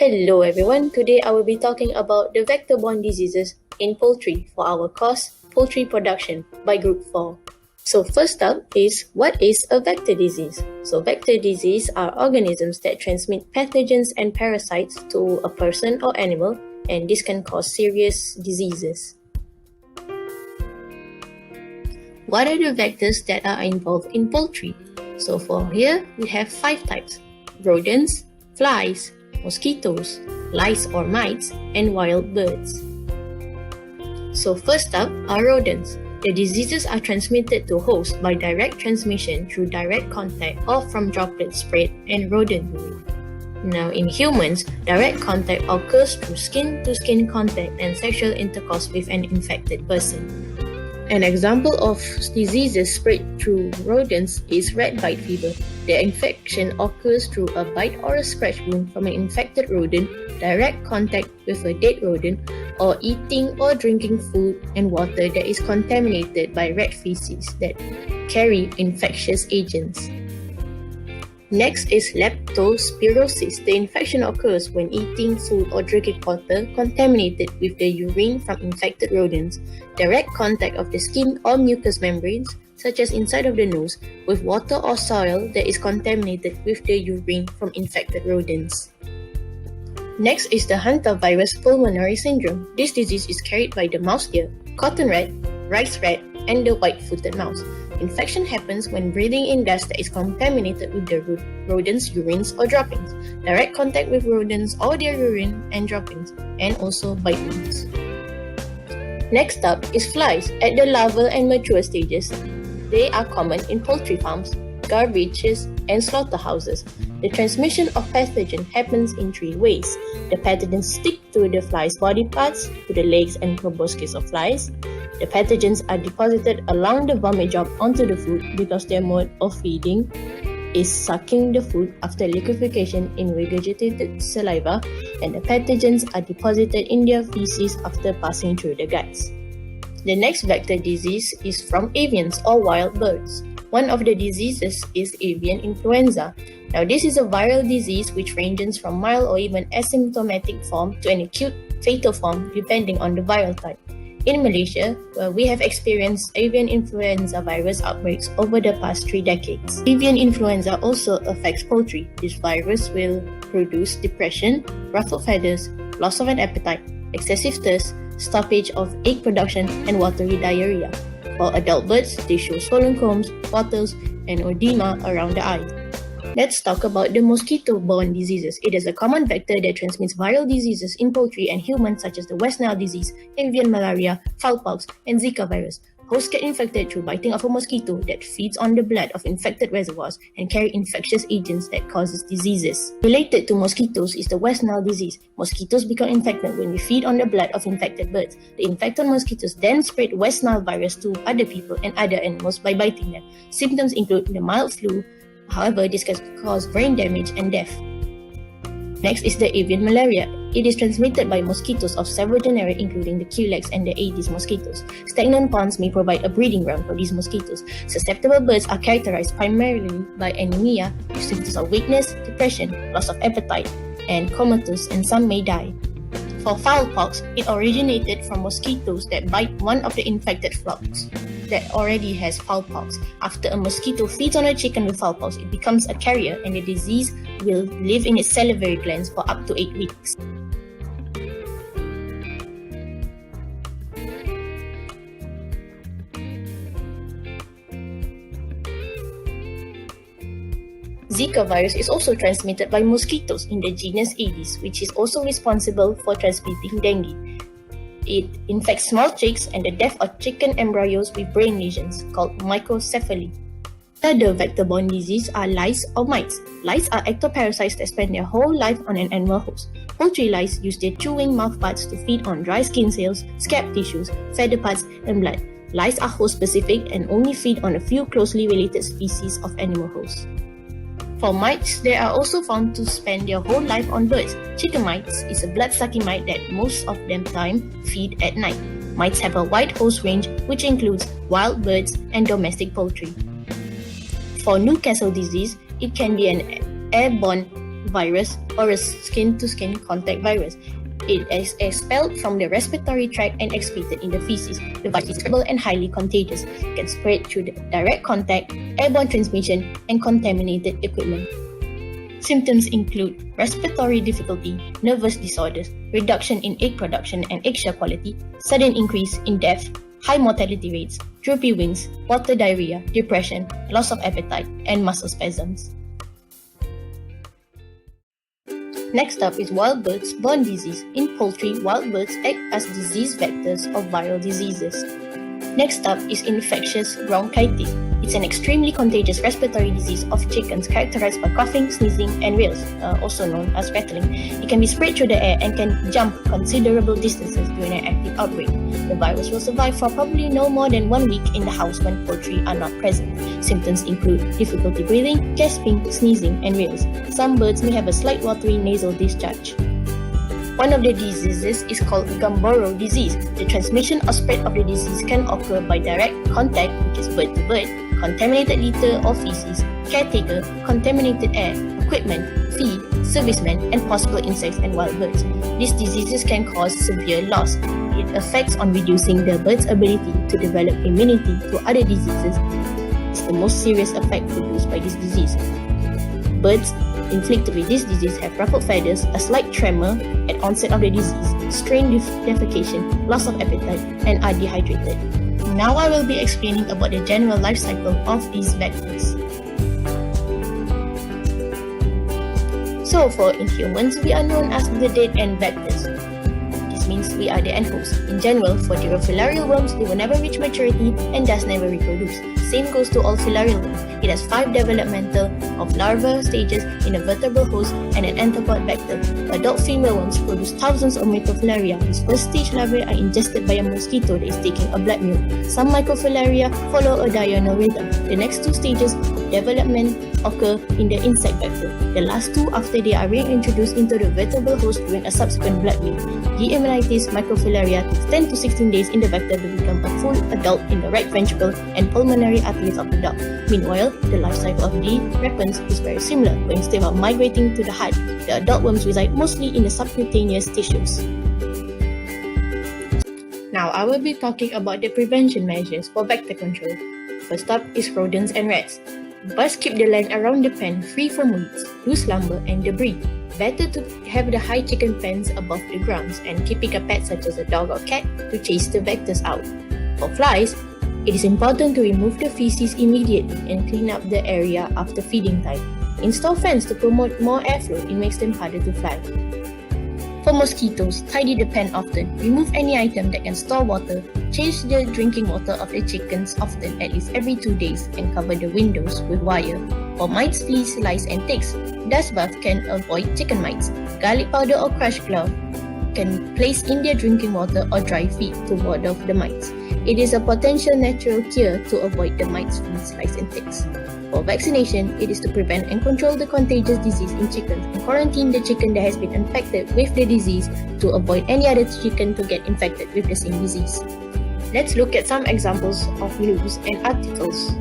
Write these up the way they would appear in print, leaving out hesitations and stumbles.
Hello everyone, today I will be talking about the vector-borne diseases in poultry for our course, Poultry Production by Group 4. So first up is, what is a vector disease? So vector disease are organisms that transmit pathogens and parasites to a person or animal, and this can cause serious diseases. What are the vectors that are involved in poultry? So for here, we have 5 types: rodents, flies, mosquitoes, lice or mites, and wild birds. So first up are rodents. The diseases are transmitted to hosts by direct transmission through direct contact or from droplet spread and rodent urine. Now in humans, direct contact occurs through skin-to-skin contact and sexual intercourse with an infected person. An example of diseases spread through rodents is rat bite fever. The infection occurs through a bite or a scratch wound from an infected rodent, direct contact with a dead rodent, or eating or drinking food and water that is contaminated by rat feces that carry infectious agents. Next is leptospirosis. The infection occurs when eating food or drinking water contaminated with the urine from infected rodents. Direct contact of the skin or mucous membranes, such as inside of the nose, with water or soil that is contaminated with the urine from infected rodents. Next is the hantavirus pulmonary syndrome. This disease is carried by the mouse deer, cotton rat, rice rat, and the white-footed mouse. Infection happens when breathing in dust that is contaminated with the rodent's urines or droppings, direct contact with rodents or their urine and droppings, and also bite wounds. Next up is flies. At the larval and mature stages, they are common in poultry farms, garbages, and slaughterhouses. The transmission of pathogen happens in 3 ways. The pathogens stick to the fly's body parts, to the legs and proboscis of flies. The pathogens are deposited along the vomit job onto the food because their mode of feeding is sucking the food after liquefaction in regurgitated saliva, and the pathogens are deposited in their feces after passing through the guts. The next vector disease is from avians or wild birds. One of the diseases is avian influenza. Now this is a viral disease which ranges from mild or even asymptomatic form to an acute fatal form depending on the viral type. In Malaysia, we have experienced avian influenza virus outbreaks over the past 3 decades. Avian influenza also affects poultry. This virus will produce depression, ruffled feathers, loss of an appetite, excessive thirst, stoppage of egg production, and watery diarrhea. For adult birds, they show swollen combs, wattles, and oedema around the eye. Let's talk about the mosquito-borne diseases. It is a common vector that transmits viral diseases in poultry and humans such as the West Nile disease, avian malaria, fowlpox, and Zika virus. Hosts get infected through biting of a mosquito that feeds on the blood of infected reservoirs and carry infectious agents that causes diseases. Related to mosquitoes is the West Nile disease. Mosquitoes become infected when we feed on the blood of infected birds. The infected mosquitoes then spread West Nile virus to other people and other animals by biting them. Symptoms include the mild flu. However, this can cause brain damage and death. Next is the avian malaria. It is transmitted by mosquitoes of several genera including the Culex and the Aedes mosquitoes. Stagnant ponds may provide a breeding ground for these mosquitoes. Susceptible birds are characterized primarily by anemia, with symptoms of weakness, depression, loss of appetite, and comatose, and some may die. For fowlpox, it originated from mosquitoes that bite one of the infected flocks that already has fowlpox. After a mosquito feeds on a chicken with fowlpox, it becomes a carrier and the disease will live in its salivary glands for up to 8 weeks. Zika virus is also transmitted by mosquitoes in the genus Aedes, which is also responsible for transmitting dengue. It infects small chicks and the death of chicken embryos with brain lesions called microcephaly. Other vector-borne diseases are lice or mites. Lice are ectoparasites that spend their whole life on an animal host. Poultry lice use their chewing mouthparts to feed on dry skin cells, scalp tissues, feather parts, and blood. Lice are host-specific and only feed on a few closely related species of animal hosts. For mites, they are also found to spend their whole life on birds. Chicken mites is a blood-sucking mite that most of them time feed at night. Mites have a wide host range which includes wild birds and domestic poultry. For Newcastle disease, it can be an airborne virus or a skin-to-skin contact virus. It is expelled from the respiratory tract and excreted in the feces. The virus is spreadable and highly contagious. It can spread through the direct contact, airborne transmission, and contaminated equipment. Symptoms include respiratory difficulty, nervous disorders, reduction in egg production and eggshell quality, sudden increase in death, high mortality rates, droopy wings, water diarrhea, depression, loss of appetite, and muscle spasms. Next up is wild birds borne disease. In poultry, wild birds act as disease vectors of viral diseases. Next up is infectious bronchitis. It's an extremely contagious respiratory disease of chickens characterized by coughing, sneezing, and rales, also known as rattling. It can be spread through the air and can jump considerable distances during an active outbreak. The virus will survive for probably no more than 1 week in the house when poultry are not present. Symptoms include difficulty breathing, gasping, sneezing, and rales. Some birds may have a slight watery nasal discharge. One of the diseases is called Gumboro disease. The transmission or spread of the disease can occur by direct contact, which is bird to bird, contaminated litter or feces, caretaker, contaminated air, equipment, feed, servicemen, and possible insects and wild birds. These diseases can cause severe loss. It affects on reducing the bird's ability to develop immunity to other diseases. It's the most serious effect produced by this disease. Birds inflicted with this disease have ruffled feathers, a slight tremor at onset of the disease, strained defecation, loss of appetite, and are dehydrated. Now I will be explaining about the general life cycle of these vectors. So in humans, we are known as the dead end vectors. This means we are the end host. In general, for filarial worms, they will never reach maturity and thus never reproduce. Same goes to all filarial worms. It has 5 developmental of larva stages in a vertebral host and an enterpod vector. Adult female worms produce thousands of microfilaria, whose first stage larvae are ingested by a mosquito that is taking a blood meal. Some microfilaria follow a diurnal rhythm. The next 2 stages of development occur in the insect vector. The last 2 after they are reintroduced into the vertebral host during a subsequent blood meal. Deaminitis microfilaria takes 10 to 16 days in the vector to become a full adult in the right ventricle and pulmonary arteries of the dog. Meanwhile, the life cycle of D. repens is very similar, but instead of migrating to the heart, the adult worms reside mostly in the subcutaneous tissues. Now I will be talking about the prevention measures for vector control. First up is rodents and rats. Best keep the land around the pen free from weeds, loose lumber, and debris. Better to have the high chicken pens above the grounds and keeping a pet such as a dog or cat to chase the vectors out. For flies, it is important to remove the feces immediately and clean up the area after feeding time. Install fans to promote more airflow. It makes them harder to fly. For mosquitoes, tidy the pen often. Remove any item that can store water. Change the drinking water of the chickens often, at least every 2 days, and cover the windows with wire. For mites, fleas, lice, and ticks, dust bath can avoid chicken mites. Garlic powder or crushed glove can place in their drinking water or dry feed to ward off the mites. It is a potential natural cure to avoid the mites, fleas, lice, and ticks. For vaccination, it is to prevent and control the contagious disease in chickens and quarantine the chicken that has been infected with the disease to avoid any other chicken to get infected with the same disease. Let's look at some examples of news and articles.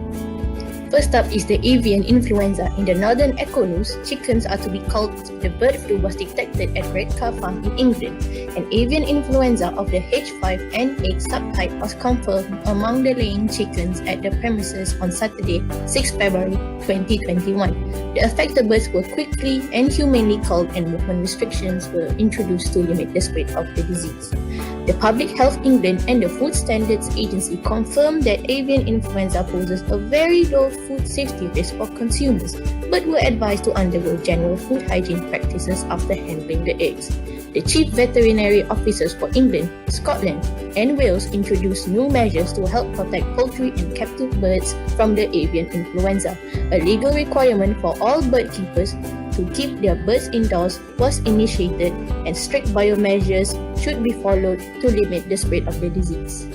First up is the avian influenza. In the Northern Echo News, chickens are to be culled. The bird flu was detected at Redcar Farm in England. An avian influenza of the H5N8 subtype was confirmed among the laying chickens at the premises on Saturday, 6 February 2021. The affected birds were quickly and humanely culled and movement restrictions were introduced to limit the spread of the disease. The Public Health England and the Food Standards Agency confirmed that avian influenza poses a very low food safety risk for consumers, but were advised to undergo general food hygiene practices after handling the eggs. The Chief Veterinary Officers for England, Scotland, and Wales introduced new measures to help protect poultry and captive birds from the avian influenza. A legal requirement for all bird keepers to keep their birds indoors was initiated, and strict biomeasures should be followed to limit the spread of the disease.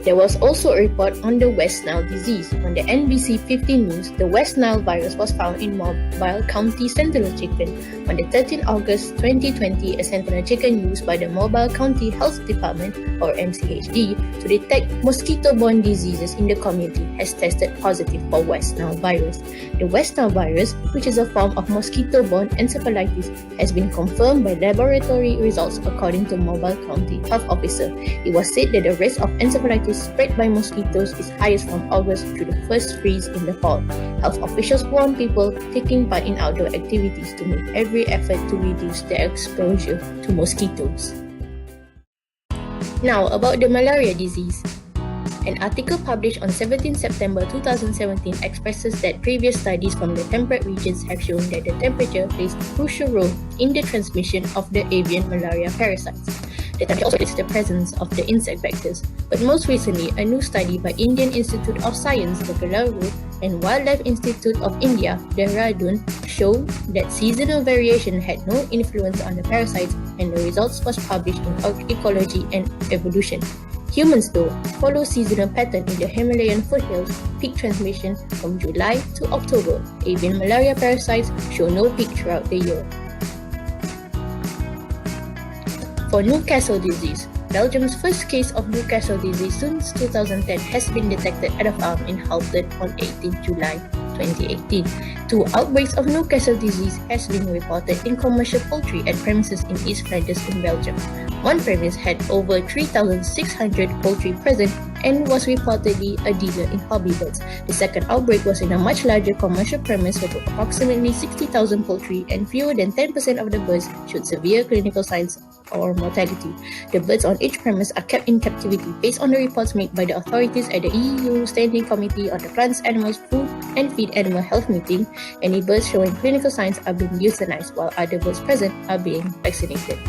There was also a report on the West Nile disease. On the NBC 15 news, the West Nile virus was found in Mobile County Sentinel chicken. On the 13th August 2020, a Sentinel chicken used by the Mobile County Health Department, or MCHD, to detect mosquito-borne diseases in the community has tested positive for West Nile virus. The West Nile virus, which is a form of mosquito-borne encephalitis, has been confirmed by laboratory results according to Mobile County Health Officer. It was said that the risk of encephalitis spread by mosquitoes is highest from August to the first freeze in the fall. Health officials warn people taking part in outdoor activities to make every effort to reduce their exposure to mosquitoes. Now about the malaria disease. An article published on 17 September 2017 expresses that previous studies from the temperate regions have shown that the temperature plays a crucial role in the transmission of the avian malaria parasites. The temperature also relates to the presence of the insect vectors, but most recently, a new study by Indian Institute of Science, Bengaluru, and Wildlife Institute of India, Dehradun, showed that seasonal variation had no influence on the parasites, and the results was published in Ecology and Evolution. Humans, though, follow seasonal pattern in the Himalayan foothills, peak transmission from July to October. Avian malaria parasites show no peak throughout the year. For Newcastle disease, Belgium's first case of Newcastle disease since 2010 has been detected at a farm in Halton on 18 July 2018. 2 outbreaks of Newcastle disease has been reported in commercial poultry at premises in East Flanders in Belgium. One premise had over 3,600 poultry present and was reportedly a dealer in hobby birds. The second outbreak was in a much larger commercial premise with approximately 60,000 poultry, and fewer than 10% of the birds showed severe clinical signs or mortality. The birds on each premise are kept in captivity based on the reports made by the authorities at the EU Standing Committee on the Plants, Animals, Food and Feed Animal Health meeting. Any birds showing clinical signs are being euthanized, while other birds present are being vaccinated.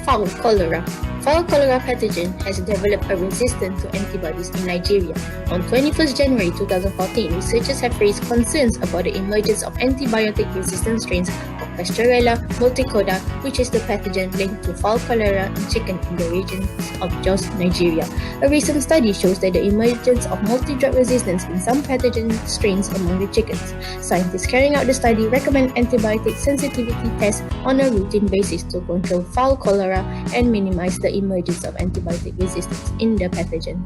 Fowl cholera. Fowl cholera pathogen has developed a resistance to antibodies in Nigeria. On 21st January 2014, researchers have raised concerns about the emergence of antibiotic-resistant strains of Pasteurella multicoda, which is the pathogen linked to fowl cholera in chicken in the regions of Jos, Nigeria. A recent study shows that the emergence of multi-drug resistance in some pathogen strains among the chickens. Scientists carrying out the study recommend antibiotic sensitivity tests on a routine basis to control fowl cholera and minimize the emergence of antibiotic resistance in the pathogen.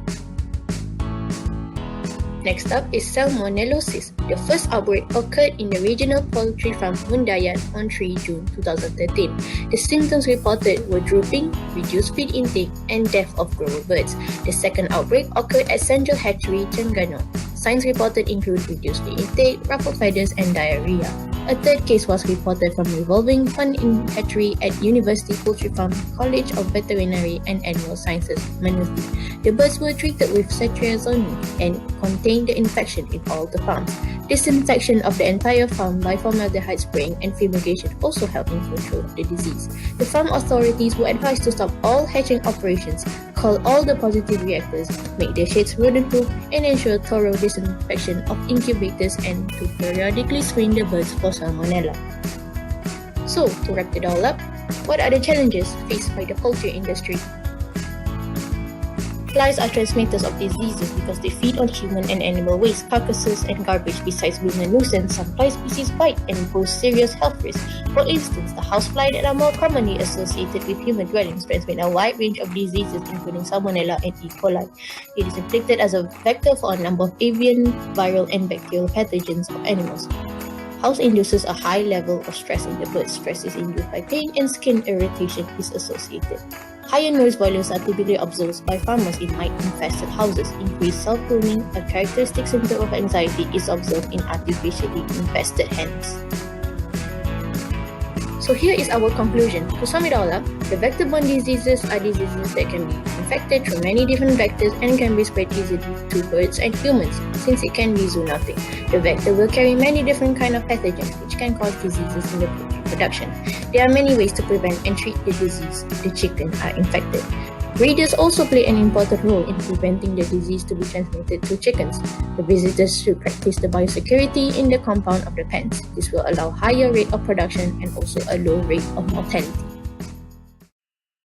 Next up is salmonellosis. The first outbreak occurred in the regional poultry farm Mundayan on 3 June 2013. The symptoms reported were drooping, reduced feed intake, and death of grower birds. The second outbreak occurred at Central Hatchery, Terengganu. Signs reported include reduced feed intake, ruffled feathers, and diarrhea. A third case was reported from revolving fund in hatchery at University Poultry Farm, College of Veterinary and Animal Sciences, Manuthi. The birds were treated with cetirizine and contained the infection in all the farms. Disinfection of the entire farm by formaldehyde spraying and fumigation also helped in control of the disease. The farm authorities were advised to stop all hatching operations, call all the positive reactors, make their sheds rodent-proof, and ensure thorough disinfection of incubators and to periodically screen the birds for salmonella. So, to wrap it all up, what are the challenges faced by the poultry industry? Flies are transmitters of diseases because they feed on human and animal waste, carcasses, and garbage. Besides being a nuisance, some fly species bite and pose serious health risks. For instance, the housefly that are more commonly associated with human dwellings transmit a wide range of diseases including salmonella and E. coli. It is inflicted as a vector for a number of avian, viral, and bacterial pathogens of animals. House induces a high level of stress in the birds. Stress is induced by pain, and skin irritation is associated. Higher noise volumes are typically observed by farmers in mite-infested houses. Increased self-grooming, a characteristic symptom of anxiety, is observed in artificially infested hens. So here is our conclusion. To sum it all up, the vector-borne diseases are diseases that can be infected through many different vectors and can be spread easily to birds and humans, since it can be zoonotic. The vector will carry many different kinds of pathogens which can cause diseases in the poultry production. There are many ways to prevent and treat the disease the chicken are infected. Breeders also play an important role in preventing the disease to be transmitted to chickens. The visitors should practice the biosecurity in the compound of the pens. This will allow higher rate of production and also a low rate of mortality.